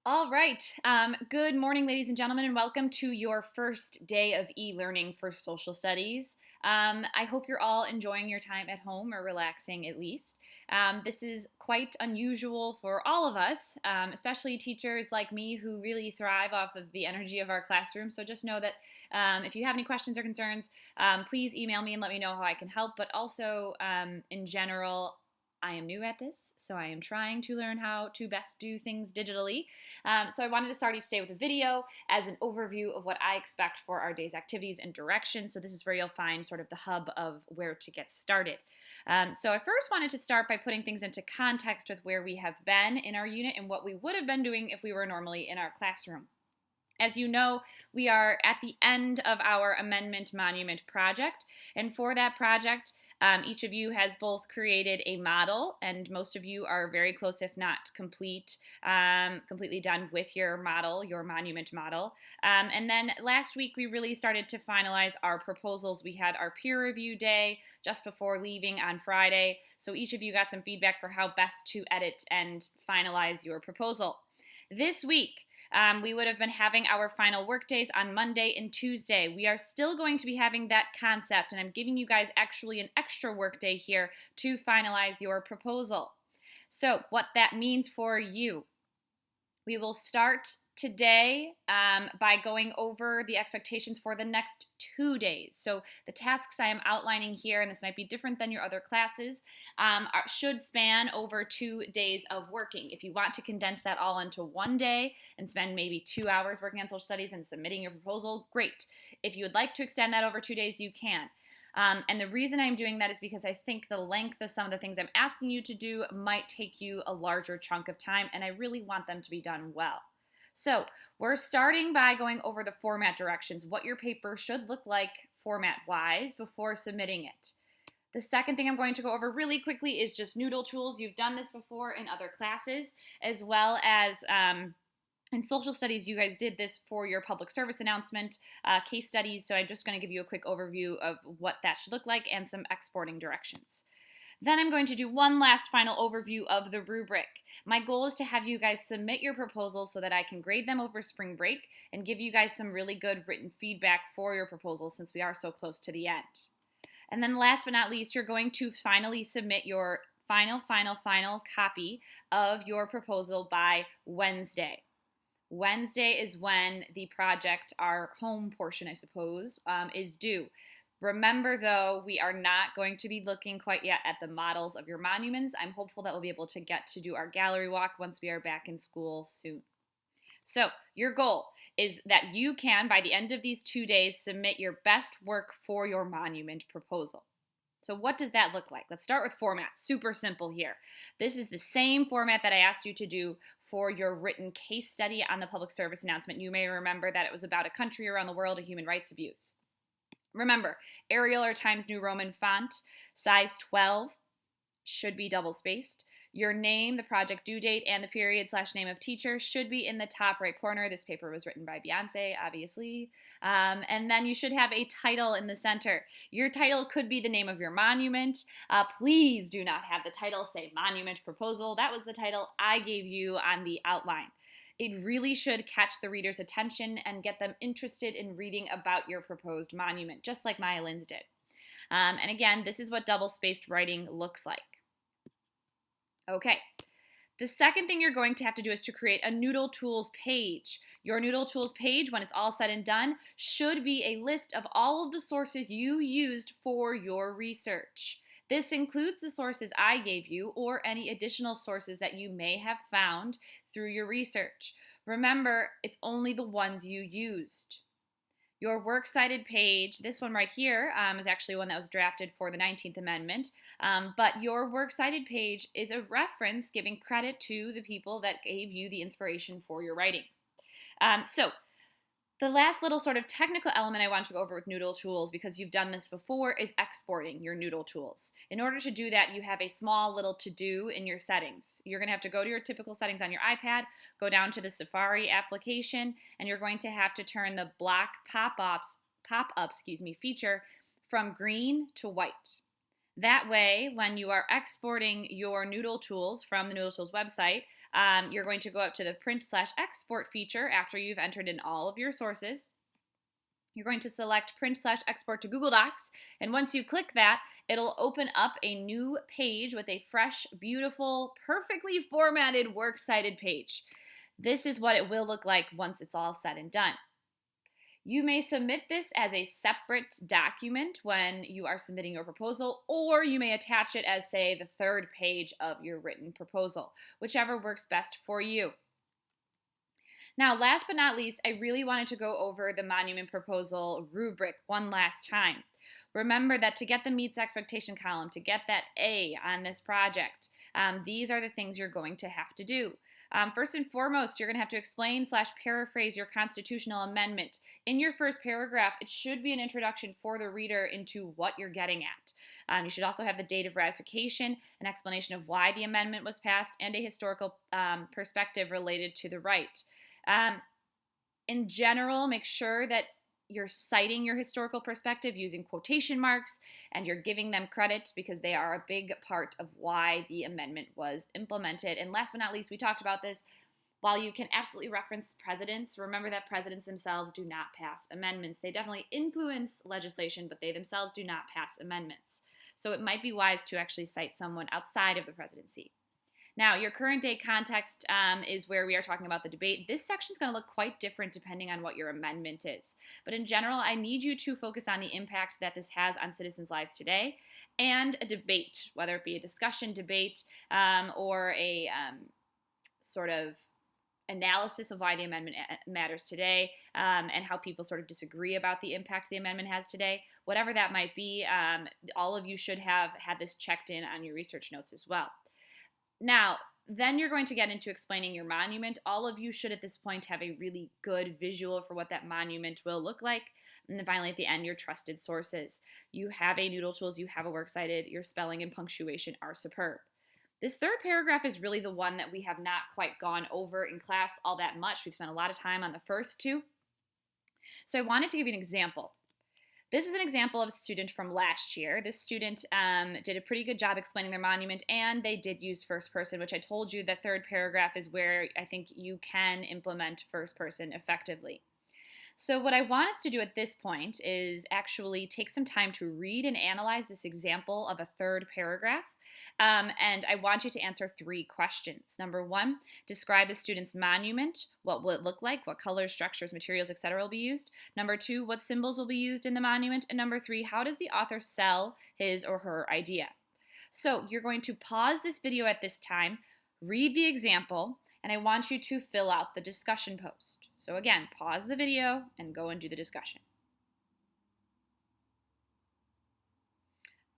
All right. Good morning, ladies and gentlemen, and welcome to your first day of e-learning for social studies. I hope you're all enjoying your time at home or relaxing at least. This is quite unusual for all of us, especially teachers like me who really thrive off of the energy of our classroom. So just know that if you have any questions or concerns, please email me and let me know how I can help. But also, in general, I am new at this, so I am trying to learn how to best do things digitally. So I wanted to start each day with a video as an overview of what I expect for our day's activities and directions. So this is where you'll find sort of the hub of where to get started. So I first wanted to start by putting things into context with where we have been in our unit and what we would have been doing if we were normally in our classroom. As you know, we are at the end of our Amendment Monument project, and for that project, each of you has both created a model, and most of you are very close, if not completely done with your model, your monument model. And then last week, we really started to finalize our proposals. We had our peer review day just before leaving on Friday, so each of you got some feedback for how best to edit and finalize your proposal. This week, we would have been having our final work days on Monday and Tuesday. We are still going to be having that concept, and I'm giving you guys actually an extra work day here to finalize your proposal. So what that means for you, we will start today by going over the expectations for the next 2 days. So the tasks I am outlining here, and this might be different than your other classes, should span over 2 days of working. If you want to condense that all into one day and spend maybe 2 hours working on social studies and submitting your proposal, great. If you would like to extend that over 2 days, you can. And the reason I'm doing that is because I think the length of some of the things I'm asking you to do might take you a larger chunk of time, and I really want them to be done well. So we're starting by going over the format directions, what your paper should look like format-wise before submitting it. The second thing I'm going to go over really quickly is just Noodle tools. You've done this before in other classes, as well as in social studies, you guys did this for your public service announcement case studies, so I'm just going to give you a quick overview of what that should look like and some exporting directions. Then I'm going to do one last final overview of the rubric. My goal is to have you guys submit your proposals so that I can grade them over spring break and give you guys some really good written feedback for your proposals since we are so close to the end. And then last but not least, you're going to finally submit your final copy of your proposal by Wednesday. Wednesday is when the project, our home portion, I suppose, is due. Remember, though, we are not going to be looking quite yet at the models of your monuments. I'm hopeful that we'll be able to get to do our gallery walk once we are back in school soon. So your goal is that you can, by the end of these 2 days, submit your best work for your monument proposal. So what does that look like? Let's start with format. Super simple here. This is the same format that I asked you to do for your written case study on the public service announcement. You may remember that it was about a country around the world of human rights abuse. Remember, Arial or Times New Roman font, size 12, should be double spaced. Your name, the project due date, and the period/name of teacher should be in the top right corner. This paper was written by Beyonce, obviously. And then you should have a title in the center. Your title could be the name of your monument. Please do not have the title say Monument Proposal. That was the title I gave you on the outline. It really should catch the reader's attention and get them interested in reading about your proposed monument, just like Maya Lynn's did. And again, this is what double-spaced writing looks like. Okay. The second thing you're going to have to do is to create a Noodle Tools page. Your Noodle Tools page, when it's all said and done, should be a list of all of the sources you used for your research. This includes the sources I gave you or any additional sources that you may have found through your research. Remember, it's only the ones you used. Your works cited page, this one right here, is actually one that was drafted for the 19th Amendment, but your works cited page is a reference giving credit to the people that gave you the inspiration for your writing. So the last little sort of technical element I want to go over with Noodle Tools, because you've done this before, is exporting your Noodle Tools. In order to do that, you have a small little to-do in your settings. You're going to have to go to your typical settings on your iPad, go down to the Safari application, and you're going to have to turn the block pop-up feature from green to white. That way, when you are exporting your Noodle Tools from the Noodle Tools website, you're going to go up to the print/export feature after you've entered in all of your sources. You're going to select print/export to Google Docs. And once you click that, it'll open up a new page with a fresh, beautiful, perfectly formatted, works cited page. This is what it will look like once it's all said and done. You may submit this as a separate document when you are submitting your proposal, or you may attach it as, say, the third page of your written proposal, whichever works best for you. Now, last but not least, I really wanted to go over the monument proposal rubric one last time. Remember that to get the meets expectation column, to get that A on this project, these are the things you're going to have to do. First and foremost, you're going to have to explain/paraphrase your constitutional amendment. In your first paragraph, it should be an introduction for the reader into what you're getting at. You should also have the date of ratification, an explanation of why the amendment was passed, and a historical perspective related to the right. In general, make sure that you're citing your historical perspective using quotation marks and you're giving them credit because they are a big part of why the amendment was implemented. And last but not least, we talked about this. While you can absolutely reference presidents, remember that presidents themselves do not pass amendments. They definitely influence legislation, but they themselves do not pass amendments. So it might be wise to actually cite someone outside of the presidency. Now, your current day context is where we are talking about the debate. This section is going to look quite different depending on what your amendment is. But in general, I need you to focus on the impact that this has on citizens' lives today and a debate, whether it be a discussion, debate, or a sort of analysis of why the amendment matters today and how people sort of disagree about the impact the amendment has today. Whatever that might be, all of you should have had this checked in on your research notes as well. Now, then you're going to get into explaining your monument. All of you should at this point have a really good visual for what that monument will look like. And then finally, at the end, your trusted sources. You have a Noodle Tools, you have a works cited, your spelling and punctuation are superb. This third paragraph is really the one that we have not quite gone over in class all that much. We've spent a lot of time on the first two. So I wanted to give you an example. This is an example of a student from last year. This student did a pretty good job explaining their monument, and they did use first person, which I told you that third paragraph is where I think you can implement first person effectively. So what I want us to do at this point is actually take some time to read and analyze this example of a third paragraph. And I want you to answer 3 questions. Number 1, describe the student's monument. What will it look like? What colors, structures, materials, etc. will be used? Number 2, what symbols will be used in the monument? And number 3, how does the author sell his or her idea? So you're going to pause this video at this time, read the example, and I want you to fill out the discussion post. So again, pause the video and go and do the discussion.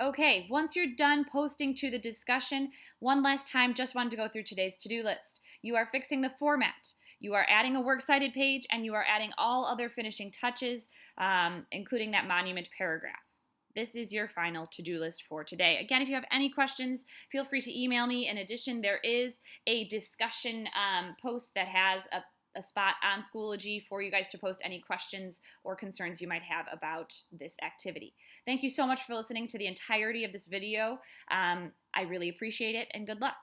Okay, once you're done posting to the discussion, one last time, just wanted to go through today's to-do list. You are fixing the format. You are adding a works cited page, and you are adding all other finishing touches, including that monument paragraph. This is your final to-do list for today. Again, if you have any questions, feel free to email me. In addition, there is a discussion post that has a spot on Schoology for you guys to post any questions or concerns you might have about this activity. Thank you so much for listening to the entirety of this video. I really appreciate it, and good luck.